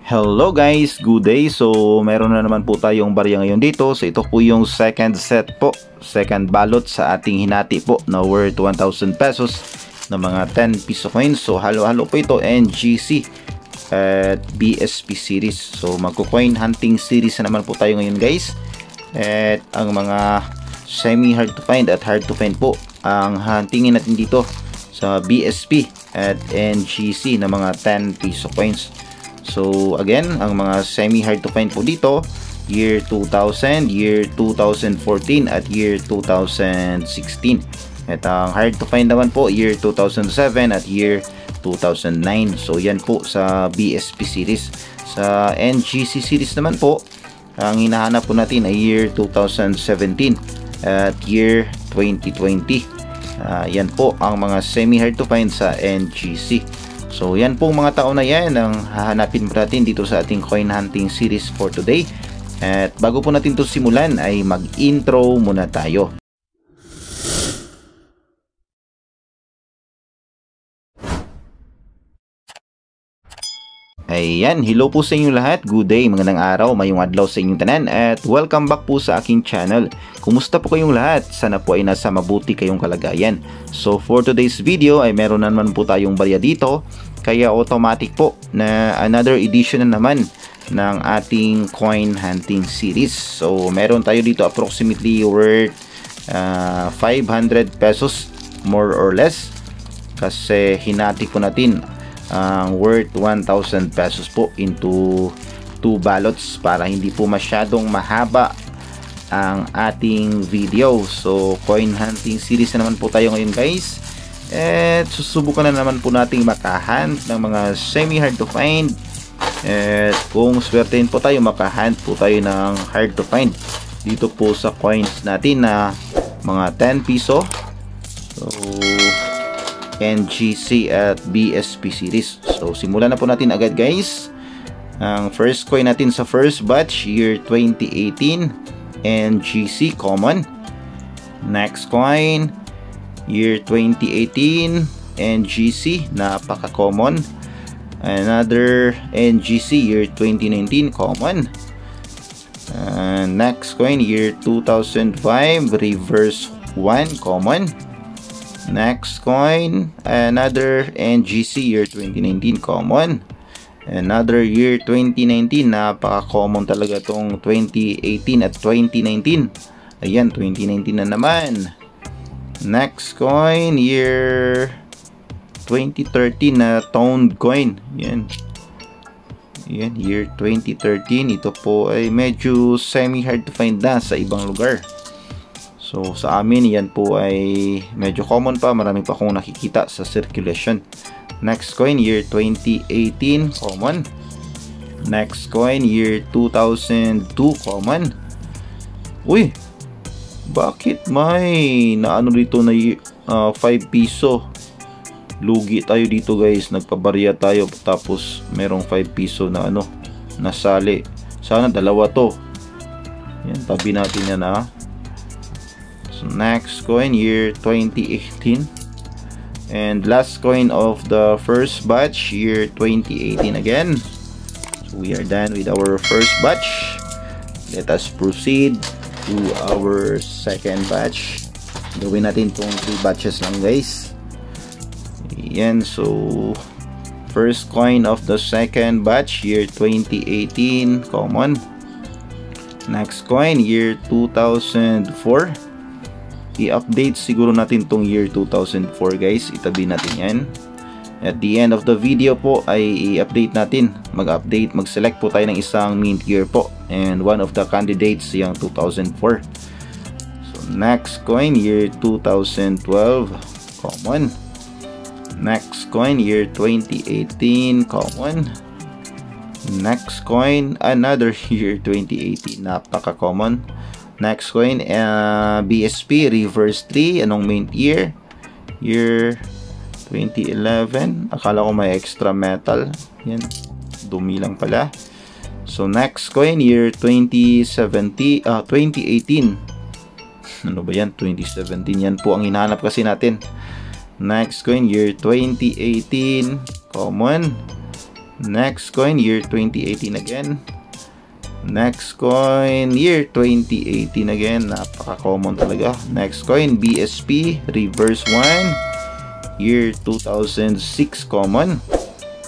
Hello guys, good day. So meron na naman po tayong barya ngayon dito. So ito po yung second set po, second balot sa ating hinati po na worth 1,000 pesos na mga 10 piso coins. So halo-halo po ito, NGC at BSP series. So magko-coin hunting series na naman po tayo ngayon guys. At ang mga semi hard to find at hard to find po ang huntingin natin dito sa BSP at NGC na mga 10 piso coins. So again, ang mga semi hard to find po dito, year 2000, year 2014 at year 2016. At ang hard to find naman po, year 2007 at year 2009. So yan po sa BSP series. Sa NGC series naman po, ang hinahanap po natin ay year 2017 at year 2020. Yan po ang mga semi hard to find sa NGC. So yan pong mga taon na yan ang hahanapin po natin dito sa ating coin hunting series for today. At bago po natin ito simulan ay mag-intro muna tayo. Ayan, hello po sa inyong lahat. Good day, magandang araw, mayong adlaw sa inyong tanan at welcome back po sa aking channel. Kumusta po kayong lahat? Sana po ay nasa mabuti kayong kalagayan. So for today's video ay meron na naman po tayong barya dito. Kaya automatic po na another edition na naman ng ating coin hunting series. So meron tayo dito approximately worth 500 pesos more or less. Kasi hinati po natin ang worth 1,000 pesos po into 2 ballots para hindi po masyadong mahaba ang ating video. So coin hunting series na naman po tayo ngayon guys. At susubukan na naman po nating makahunt ng mga semi hard to find. At kung swertein po tayo, makahunt po tayo ng hard to find dito po sa coins natin na mga 10 piso. So NGC at BSP series. So simulan na po natin agad guys. Ang first coin natin sa first batch, year 2018, NGC common. Next coin, year 2018, NGC, napaka-common. Another NGC, year 2019, common. Next coin, year 2005, reverse 1, common. Next coin, another NGC, year 2019, common. Another year 2019, napaka-common talaga tong 2018 at 2019. Ayan, 2019 na naman. Next coin, year 2013 na toned coin. Yan. Yan, year 2013. Ito po ay medyo semi hard to find na sa ibang lugar. So sa amin, yan po ay medyo common pa. Marami pa akong nakikita sa circulation. Next coin, year 2018, common. Next coin, year 2002, common. Uy! Bakit may naano dito na 5 piso? Lugi tayo dito guys. Nagpabarya tayo tapos merong 5 piso na ano, nasali. Sana dalawa to. Yan, tabi natin yan ha. So next coin, year 2018. And last coin of the first batch, year 2018 again. So we are done with our first batch. Let us proceed to our second batch. Gawin natin itong 3 batches lang guys. Yan, so first coin of the second batch, year 2018, common. Next coin, year 2004. I-update siguro natin tong year 2004 guys. Itabi natin yan. At the end of the video po ay i-update natin. Mag-update, mag-select po tayo ng isang mint year po. And one of the candidates yung 2004. So next coin, year 2012, common. Next coin, year 2018, common. Next coin, another year 2018, napaka-common. Next coin, BSP reverse 3, anong mint year? Year 2011. Akala ko may extra metal. Yan, dumi lang pala. So next coin, year 2018. Ano ba yan? 2017. Yan po ang hinahanap kasi natin. Next coin, year 2018, common. Next coin, year 2018 again. Next coin, year 2018 again. Napaka-common talaga. Next coin, BSP, reverse 1, year 2006, common.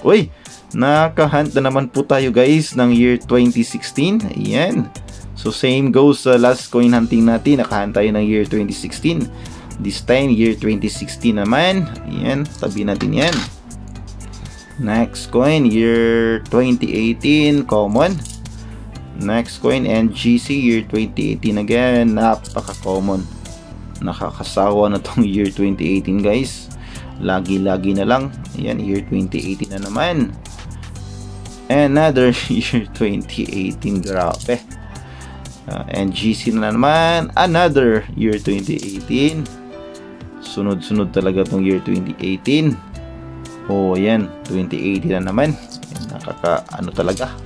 Uy, nakahunt na naman po tayo guys ng year 2016. Ayan. So same goes sa last coin hunting natin. Nakahunt tayo ng year 2016. This time, year 2016 naman. Ayan, tabi natin yan. Next coin, year 2018, common. Next coin, NGC, year 2018 again. Napaka-common. Nakakasawa na tong year 2018 guys. Lagi-lagi na lang. Ayan, year 2018 na naman. Another year 2018. Grabe. NGC na naman. Another year 2018. Sunod-sunod talaga tong year 2018. Oh, ayan, 2080 na naman. Nakaka-ano talaga.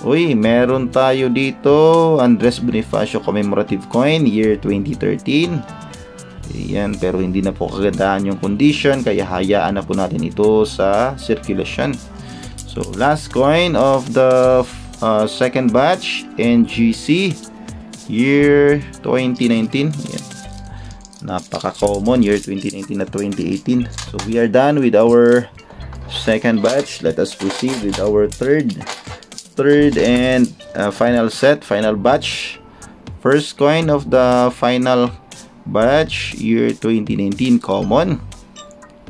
Uy, meron tayo dito. Andres Bonifacio commemorative coin, year 2013. Ayan, pero hindi na po kagandahan yung condition, kaya hayaan na po natin ito sa circulation. So, last coin of the second batch, NGC, year 2019. Ayan. Napaka-common, year 2019 at 2018. So we are done with our second batch. Let us proceed with our third and final set, final batch. First coin of the final batch, year 2019, common.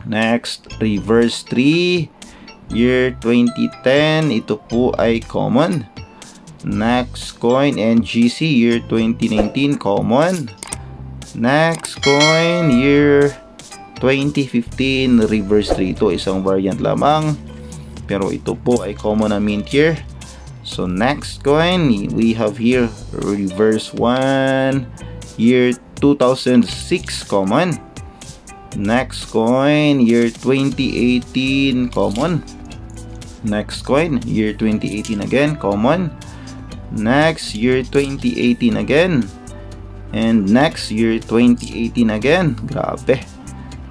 Next, reverse 3, year 2010. Ito po ay common. Next coin, NGC, year 2019, common. Next coin, year 2015, reverse 3. Ito isang variant lamang, pero ito po ay common na mint here. So next coin, we have here reverse 1, year 2006, common. Next coin, year 2018, common. Next coin, year 2018 again, common. Next, year 2018 again. And next, year 2018 again. Grabe.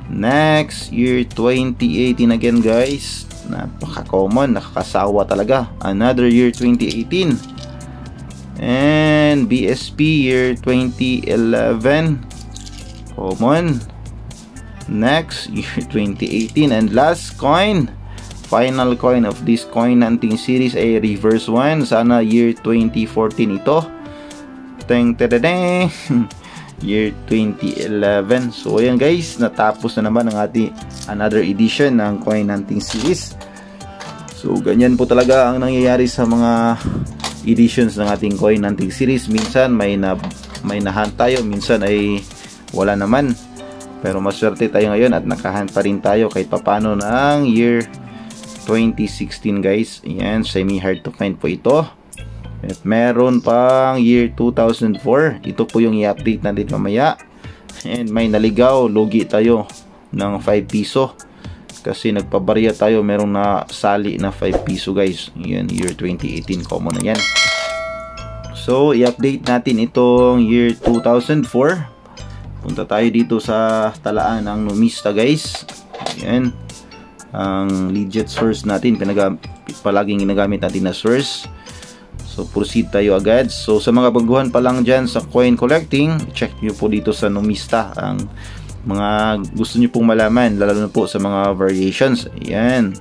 Next, year 2018 again guys. Napaka-common. Nakakasawa talaga. Another year 2018. And BSP year 2011. Common. Next, year 2018. And last coin. Final coin of this coin hunting series ay reverse 1. Sana year 2014 ito. Teng tadadeng. Year 2011. So ayan guys, natapos na naman ang ating another edition ng coin hunting series. So ganyan po talaga ang nangyayari sa mga editions ng ating coin hunting series. Minsan may na-hunt tayo, minsan ay wala naman. Pero maswerte tayo ngayon at nakahunt pa rin tayo kahit papano ng year 2016 guys. Ayan, semi hard to find po ito. At meron pang year 2004. Ito po yung i-update natin mamaya. And may naligaw, lugi tayo ng 5 piso. Kasi nagpabarya tayo, merong na sali na 5 piso guys. Yan, year 2018, common na yan. So, i-update natin itong year 2004. Punta tayo dito sa talaan ng Numista guys. Ayan. Ang legit source natin, palaging ginagamit natin na source. So, proceed tayo agad. So, sa mga baguhan pa lang dyan sa coin collecting, check nyo po dito sa Numista ang mga gusto nyo pong malaman, lalo na po sa mga variations. Ayan.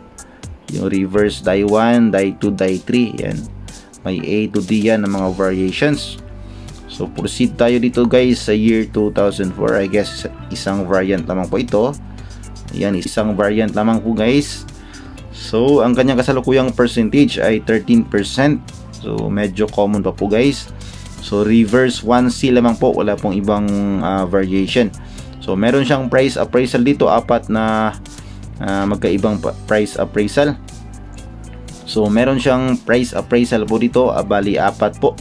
Yung reverse die 1, die 2, die 3. Ayan. May A to D yan ng mga variations. So, proceed tayo dito guys sa year 2004. I guess isang variant lamang po ito. Ayan, isang variant lamang po guys. So, ang kanyang kasalukuyang percentage ay 13%. So, medyo common pa po guys. So, reverse 1C lamang po. Wala pong ibang variation. So, meron siyang price appraisal dito. 4 na magkaibang price appraisal. So, meron siyang price appraisal po dito. Bali, 4 po.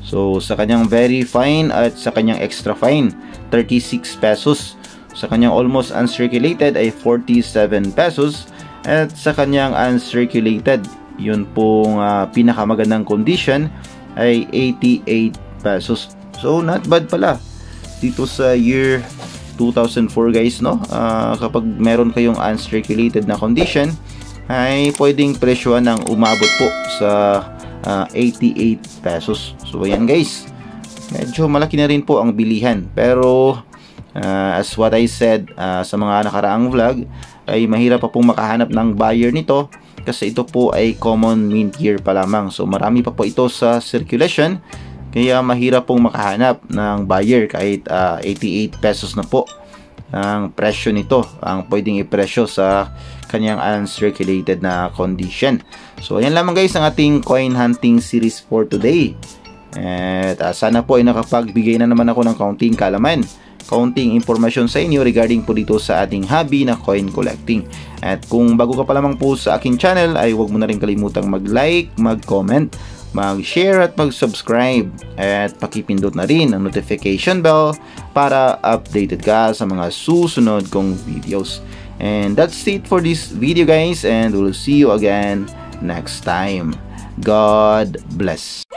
So, sa kanyang very fine at sa kanyang extra fine, 36 pesos. Sa kanyang almost uncirculated ay 47 pesos. At sa kanyang uncirculated, yun pong pinakamagandang condition ay 88 pesos. So, not bad pala dito sa year 2004 guys, no? Kapag meron kayong uncirculated na condition, ay pwedeng presyohan ng umabot po sa 88 pesos. So ayan guys, medyo malaki na rin po ang bilihan, pero as what I said sa mga nakaraang vlog, ay mahirap pa pong makahanap ng buyer nito kasi ito po ay common mint year pa lamang. So marami pa po ito sa circulation, kaya mahirap pong makahanap ng buyer kahit 88 pesos na po ang presyo nito, ang pwedeng ipresyo sa kanyang uncirculated na condition. So ayan lamang guys ang ating coin hunting series for today. At sana po ay nakapagbigay na naman ako ng kaunting kaalaman, kaunting impormasyon sa inyo regarding po dito sa ating hobby na coin collecting. At kung bago ka pa lamang po sa aking channel, ay huwag mo na rin kalimutang mag-like, mag-comment, mag-share at mag-subscribe. At pakipindot na rin ang notification bell para updated ka sa mga susunod kong videos. And that's it for this video guys, and we'll see you again next time. God bless.